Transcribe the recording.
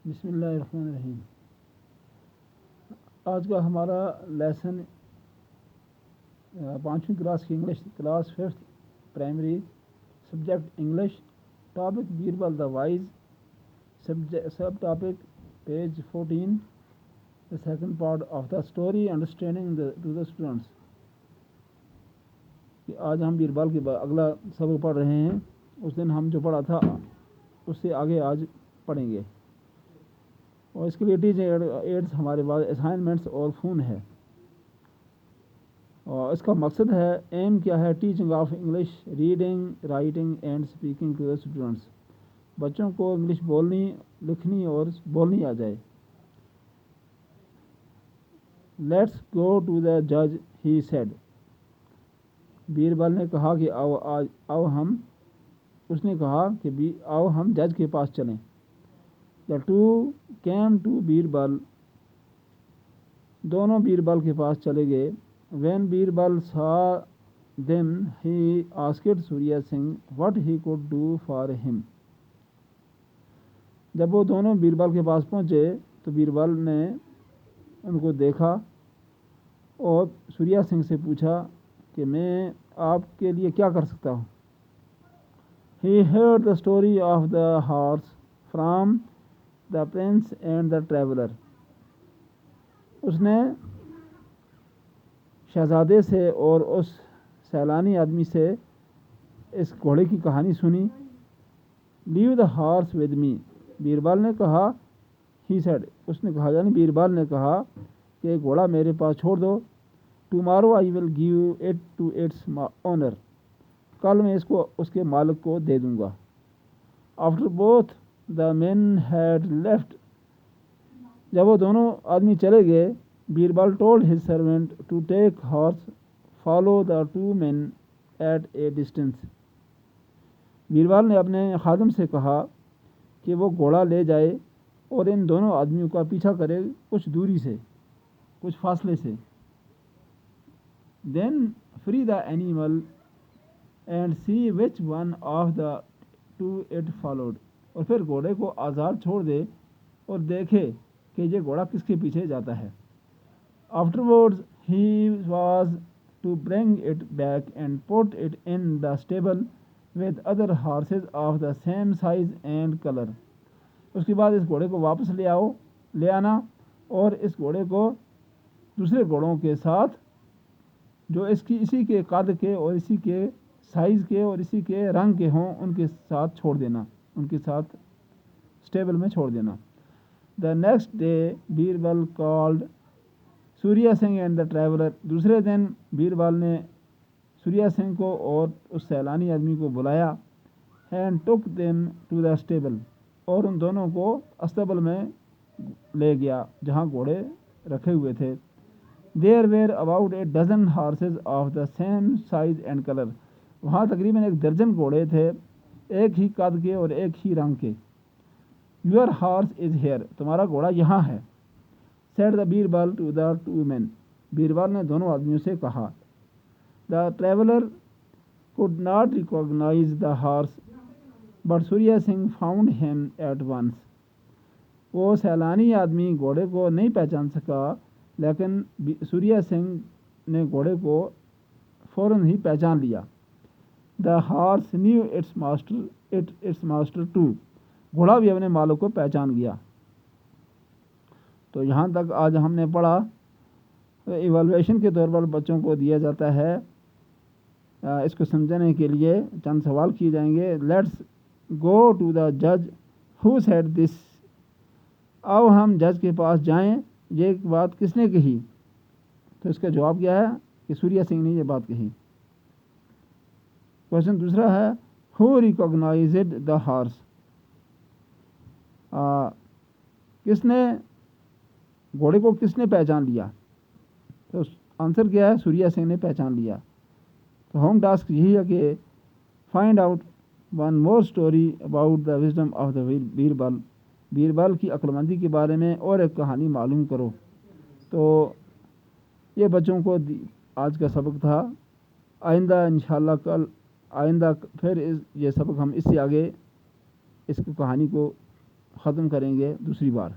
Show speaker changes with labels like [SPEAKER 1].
[SPEAKER 1] بسم اللہ الرحمن الرحیم۔ آج کا ہمارا لیسن 5ویں کلاس کی English, class 5 primary, subject English, topic Birbal the wise, sub topic page 14، the second part of the story understanding to the students۔ کہ آج ہم بیربل کے اگلا سبق پڑھ رہے ہیں۔ اس دن ہم جو پڑھا تھا اس سے آگے آج پڑھیں گے، اور اس کے لیے ٹیچنگ ایڈس ہمارے پاس اسائنمنٹس اور فون ہے، اور اس کا مقصد ہے، ایم کیا ہے، teaching of English reading writing and speaking to the students, بچوں کو انگلش بولنی، لکھنی اور بولنی آ جائے۔ لیٹس گو ٹو دا جج ہی سیڈ، بیربل نے کہا کہ اس نے کہا کہ آؤ ہم جج کے پاس چلیں۔ The two came to Birbal, دونوں بیربل کے پاس چلے گئے۔ When Birbal saw them he asked Surya Singh what he could do for him۔ جب وہ دونوں بیربل کے پاس پہنچے تو بیربل نے ان کو دیکھا اور سوریا سنگھ سے پوچھا کہ میں آپ کے لیے کیا کر سکتا ہوں۔ He heard the story of the horse from the prince and the traveler۔ اس نے شہزادے سے اور اس سیلانی آدمی سے اس گھوڑے کی کہانی سنی۔ Leave the horse with me، Birbal نے کہا، he said، اس نے کہا یعنی بیربل نے کہا کہ گھوڑا میرے پاس چھوڑ دو۔ Tomorrow I will give it to its owner، کل میں اس کو اس کے مالک کو دے دوں گا۔ After both the men had left، جب وہ دونوں آدمی چلے گئے، Birbal told his servant to take horse follow the two men at a distance۔ Birbal نے اپنے خادم سے کہا کہ وہ گھوڑا لے جائے اور ان دونوں آدمیوں کا پیچھا کرے کچھ دوری سے، کچھ فاصلے سے۔ Then free the animal and see which one of the two it followed، اور پھر گھوڑے کو آزاد چھوڑ دے اور دیکھے کہ یہ گھوڑا کس کے پیچھے جاتا ہے۔ Afterwards he was to bring it back and put it in the stable with other horses of the same size and color۔ اس کے بعد اس گھوڑے کو واپس لے آنا اور اس گھوڑے کو دوسرے گھوڑوں کے ساتھ جو اسی کے قد کے اور اسی کے سائز کے اور اسی کے رنگ کے ہوں ان کے ساتھ چھوڑ دینا، ان کے ساتھ اسٹیبل میں چھوڑ دینا۔ The next day Birbal called Surya Singh and the traveller, دوسرے دن بیربل نے سوریا سنگھ کو اور اس سیلانی آدمی کو بلایا۔ And tick them to the stable, اور ان دونوں کو استبل میں لے گیا جہاں گھوڑے رکھے ہوئے تھے۔ There were about a dozen horses of the same size and color، وہاں تقریباً 1 درجن گھوڑے تھے، ایک ہی قد کے اور ایک ہی رنگ کے۔ Your horse is here، تمہارا گھوڑا یہاں ہے۔ Said the Birbal to the two men، Birbal نے دونوں آدمیوں سے کہا۔ The traveler could not recognize the horse but Surya Singh found him at once، وہ سیلانی آدمی گھوڑے کو نہیں پہچان سکا، لیکن سوریا سنگھ نے گھوڑے کو فوراً ہی پہچان لیا۔ The horse knew its master too، گھوڑا بھی اپنے مالک کو پہچان گیا۔ تو یہاں تک آج ہم نے پڑھا۔ ایوالویشن کے طور پر بچوں کو دیا جاتا ہے، اس کو سمجھنے کے لیے چند سوال کیے جائیں گے۔ لیٹس گو ٹو دا جج ہو سیڈ دس، آؤ ہم جج کے پاس جائیں، یہ بات کس نے کہی؟ تو اس کا جواب کیا ہے کہ سوریا سنگھ نے یہ بات کہی۔ کوشچن دوسرا ہے، ہو ریکوگنائزڈ دا ہارس، کس نے گھوڑے کو کس نے پہچان لیا؟ تو آنسر کیا ہے، سوریا سنگھ نے پہچان لیا۔ تو ہوم ٹاسک یہی ہے کہ find out one more story about the wisdom of the Birbal, Birbal کی عقل مندی کے بارے میں اور ایک کہانی معلوم کرو۔ تو یہ بچوں کو آج کا سبق تھا۔ آئندہ انشاءاللہ آئندہ پھر یہ سبق ہم اس سے آگے اس کہانی کو ختم کریں گے دوسری بار.